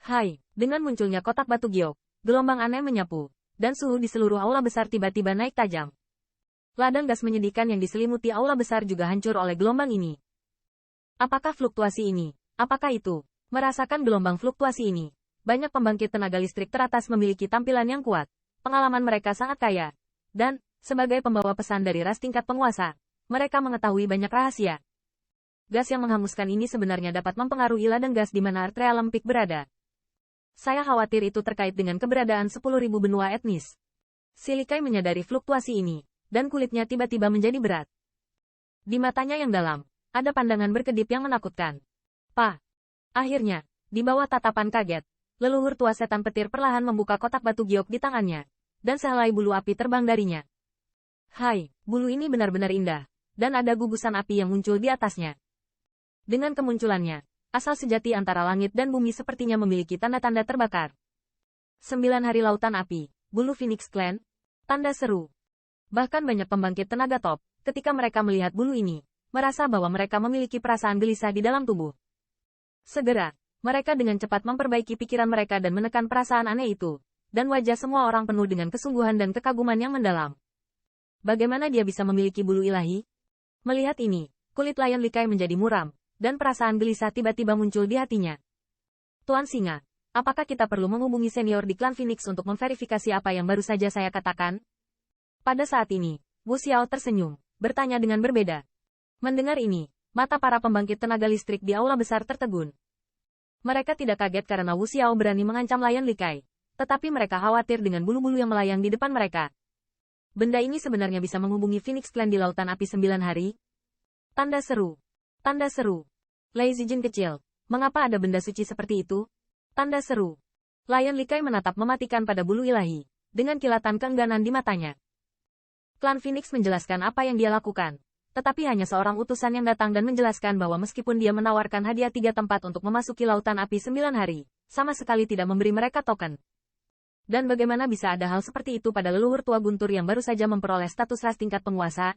Hai, dengan munculnya kotak batu giok, gelombang aneh menyapu, dan suhu di seluruh aula besar tiba-tiba naik tajam. Ladang gas menyedihkan yang diselimuti aula besar juga hancur oleh gelombang ini. Apakah fluktuasi ini? Apakah itu? Merasakan gelombang fluktuasi ini, banyak pembangkit tenaga listrik teratas memiliki tampilan yang kuat, pengalaman mereka sangat kaya, dan, sebagai pembawa pesan dari ras tingkat penguasa, mereka mengetahui banyak rahasia. Gas yang menghanguskan ini sebenarnya dapat mempengaruhi ladang gas di mana Artrealem Peak berada. Saya khawatir itu terkait dengan keberadaan 10.000 benua etnis. Silikai menyadari fluktuasi ini, dan kulitnya tiba-tiba menjadi berat. Di matanya yang dalam, ada pandangan berkedip yang menakutkan. Pak! Akhirnya, di bawah tatapan kaget, leluhur tua setan petir perlahan membuka kotak batu giok di tangannya, dan sehelai bulu api terbang darinya. Hai, bulu ini benar-benar indah, dan ada gugusan api yang muncul di atasnya. Dengan kemunculannya, asal sejati antara langit dan bumi sepertinya memiliki tanda-tanda terbakar. 9 hari lautan api, bulu Phoenix Clan, tanda seru. Bahkan banyak pembangkit tenaga top, ketika mereka melihat bulu ini, merasa bahwa mereka memiliki perasaan gelisah di dalam tubuh. Segera, mereka dengan cepat memperbaiki pikiran mereka dan menekan perasaan aneh itu, dan wajah semua orang penuh dengan kesungguhan dan kekaguman yang mendalam. Bagaimana dia bisa memiliki bulu ilahi? Melihat ini, kulit Lion Likai menjadi muram, dan perasaan gelisah tiba-tiba muncul di hatinya. Tuan Singa, apakah kita perlu menghubungi senior di klan Phoenix untuk memverifikasi apa yang baru saja saya katakan? Pada saat ini, Wu Xiao tersenyum, bertanya dengan berbeda. Mendengar ini, mata para pembangkit tenaga listrik di aula besar tertegun. Mereka tidak kaget karena Wu Xiao berani mengancam Lion Likai, tetapi mereka khawatir dengan bulu-bulu yang melayang di depan mereka. Benda ini sebenarnya bisa menghubungi Phoenix Clan di lautan api 9 hari? Tanda seru. Tanda seru. Lei Zijin kecil, mengapa ada benda suci seperti itu? Tanda seru. Lion Likai menatap mematikan pada bulu ilahi, dengan kilatan keengganan di matanya. Klan Phoenix menjelaskan apa yang dia lakukan, tetapi hanya seorang utusan yang datang dan menjelaskan bahwa meskipun dia menawarkan hadiah 3 tempat untuk memasuki lautan api 9 hari, sama sekali tidak memberi mereka token. Dan bagaimana bisa ada hal seperti itu pada leluhur tua guntur yang baru saja memperoleh status ras tingkat penguasa?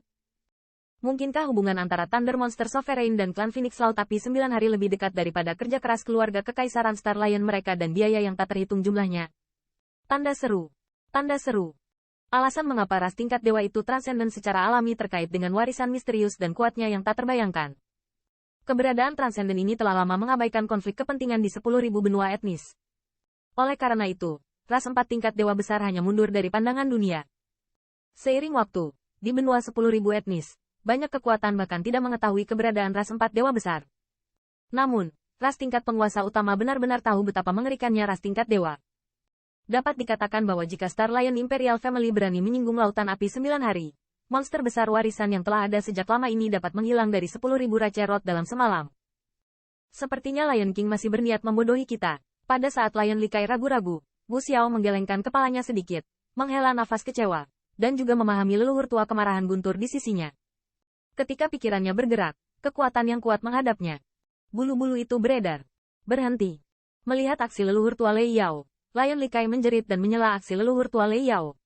Mungkinkah hubungan antara Thunder Monster Sovereign dan klan Phoenix Laut Api 9 hari lebih dekat daripada kerja keras keluarga kekaisaran Star Lion mereka dan biaya yang tak terhitung jumlahnya? Tanda seru. Tanda seru. Alasan mengapa ras tingkat dewa itu transenden secara alami terkait dengan warisan misterius dan kuatnya yang tak terbayangkan. Keberadaan transenden ini telah lama mengabaikan konflik kepentingan di 10.000 benua etnis. Oleh karena itu, ras 4 tingkat dewa besar hanya mundur dari pandangan dunia. Seiring waktu, di benua 10.000 etnis, banyak kekuatan bahkan tidak mengetahui keberadaan ras 4 dewa besar. Namun, ras tingkat penguasa utama benar-benar tahu betapa mengerikannya ras tingkat dewa. Dapat dikatakan bahwa jika Star Lion Imperial Family berani menyinggung lautan api 9 hari, monster besar warisan yang telah ada sejak lama ini dapat menghilang dari 10.000 Racerot dalam semalam. Sepertinya Lion King masih berniat membodohi kita. Pada saat Lion Likai ragu-ragu, Wu Xiao menggelengkan kepalanya sedikit, menghela nafas kecewa, dan juga memahami leluhur tua kemarahan guntur di sisinya. Ketika pikirannya bergerak, kekuatan yang kuat menghadapnya. Bulu-bulu itu beredar. Berhenti. Melihat aksi leluhur tua Lei Yao, Lion Likai menjerit dan menyela aksi leluhur tua Lei Yao.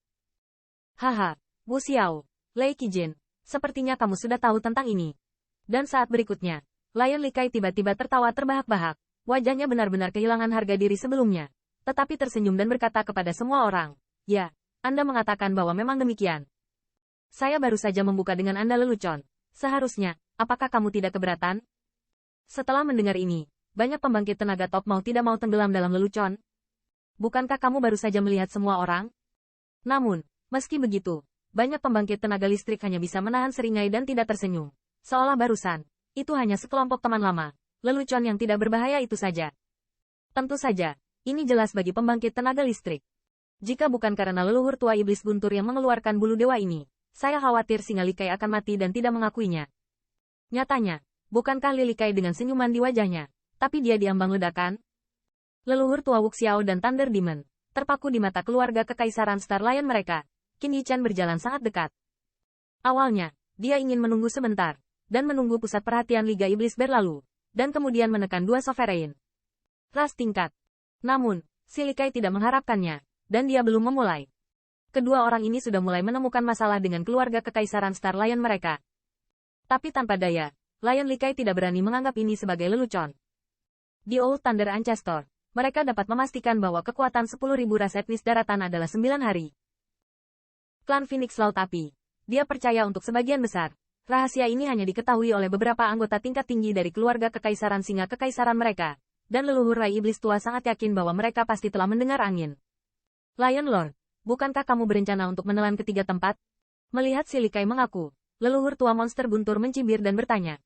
Haha, Wu Xiao, Lei Qijin, sepertinya kamu sudah tahu tentang ini. Dan saat berikutnya, Lion Likai tiba-tiba tertawa terbahak-bahak, wajahnya benar-benar kehilangan harga diri sebelumnya, tetapi tersenyum dan berkata kepada semua orang, ya, Anda mengatakan bahwa memang demikian. Saya baru saja membuka dengan Anda lelucon. Seharusnya, apakah kamu tidak keberatan? Setelah mendengar ini, banyak pembangkit tenaga top mau tidak mau tenggelam dalam lelucon. Bukankah kamu baru saja melihat semua orang? Namun, meski begitu, banyak pembangkit tenaga listrik hanya bisa menahan seringai dan tidak tersenyum. Seolah barusan, itu hanya sekelompok teman lama, lelucon yang tidak berbahaya itu saja. Tentu saja, ini jelas bagi pembangkit tenaga listrik. Jika bukan karena leluhur tua iblis guntur yang mengeluarkan bulu dewa ini, saya khawatir Singa Likai akan mati dan tidak mengakuinya. Nyatanya, bukankah Likai dengan senyuman di wajahnya, tapi dia diambang ledakan? Leluhur tua Wu Xiao dan Thunder Demon, terpaku di mata keluarga kekaisaran Star Lion mereka, Qin Yichan berjalan sangat dekat. Awalnya, dia ingin menunggu sebentar, dan menunggu pusat perhatian Liga Iblis berlalu, dan kemudian menekan 2 sovereign ras tingkat. Namun, si Likai tidak mengharapkannya, dan dia belum memulai. Kedua orang ini sudah mulai menemukan masalah dengan keluarga kekaisaran Star Lion mereka. Tapi tanpa daya, Lion Likai tidak berani menganggap ini sebagai lelucon. Di Old Thunder Ancestor, mereka dapat memastikan bahwa kekuatan 10.000 ras etnis daratan adalah 9 hari. Klan Phoenix Laut Api. Dia percaya untuk sebagian besar, rahasia ini hanya diketahui oleh beberapa anggota tingkat tinggi dari keluarga Kekaisaran Singa Kekaisaran mereka, dan leluhur Rai Iblis Tua sangat yakin bahwa mereka pasti telah mendengar angin. Lion Lord, bukankah kamu berencana untuk menelan ketiga tempat? Melihat si Likai mengaku, leluhur tua monster guntur mencibir dan bertanya.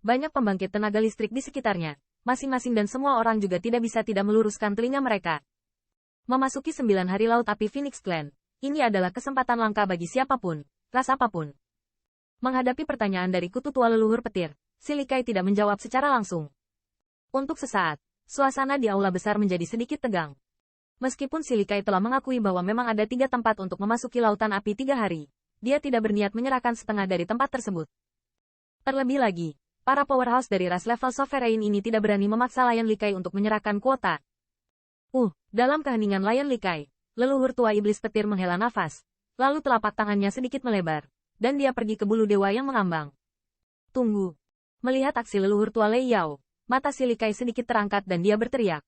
Banyak pembangkit tenaga listrik di sekitarnya, masing-masing dan semua orang juga tidak bisa tidak meluruskan telinga mereka. Memasuki 9 hari Laut Api Phoenix Clan, ini adalah kesempatan langka bagi siapapun, ras apapun. Menghadapi pertanyaan dari kutu tua leluhur petir, si Likai tidak menjawab secara langsung. Untuk sesaat, suasana di aula besar menjadi sedikit tegang. Meskipun si Likai telah mengakui bahwa memang ada 3 tempat untuk memasuki lautan api 3 hari, dia tidak berniat menyerahkan setengah dari tempat tersebut. Terlebih lagi, para powerhouse dari ras level sovereign ini tidak berani memaksa Lion Likai untuk menyerahkan kuota. Dalam keheningan Lion Likai, leluhur tua iblis petir menghela nafas, lalu telapak tangannya sedikit melebar, dan dia pergi ke bulu dewa yang mengambang. Tunggu. Melihat aksi leluhur tua Lei Yao, mata si Likai sedikit terangkat dan dia berteriak.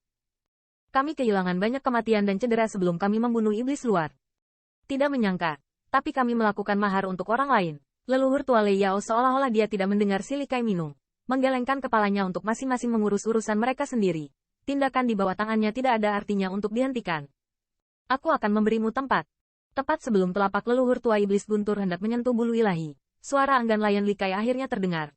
Kami kehilangan banyak kematian dan cedera sebelum kami membunuh iblis luar. Tidak menyangka, tapi kami melakukan mahar untuk orang lain. Leluhur tua Lei Yao seolah-olah dia tidak mendengar si Likai minum, menggelengkan kepalanya untuk masing-masing mengurus urusan mereka sendiri. Tindakan di bawah tangannya tidak ada artinya untuk dihentikan. Aku akan memberimu tempat. Tepat sebelum telapak leluhur tua iblis guntur hendak menyentuh bulu ilahi, suara enggan Lion Likai akhirnya terdengar.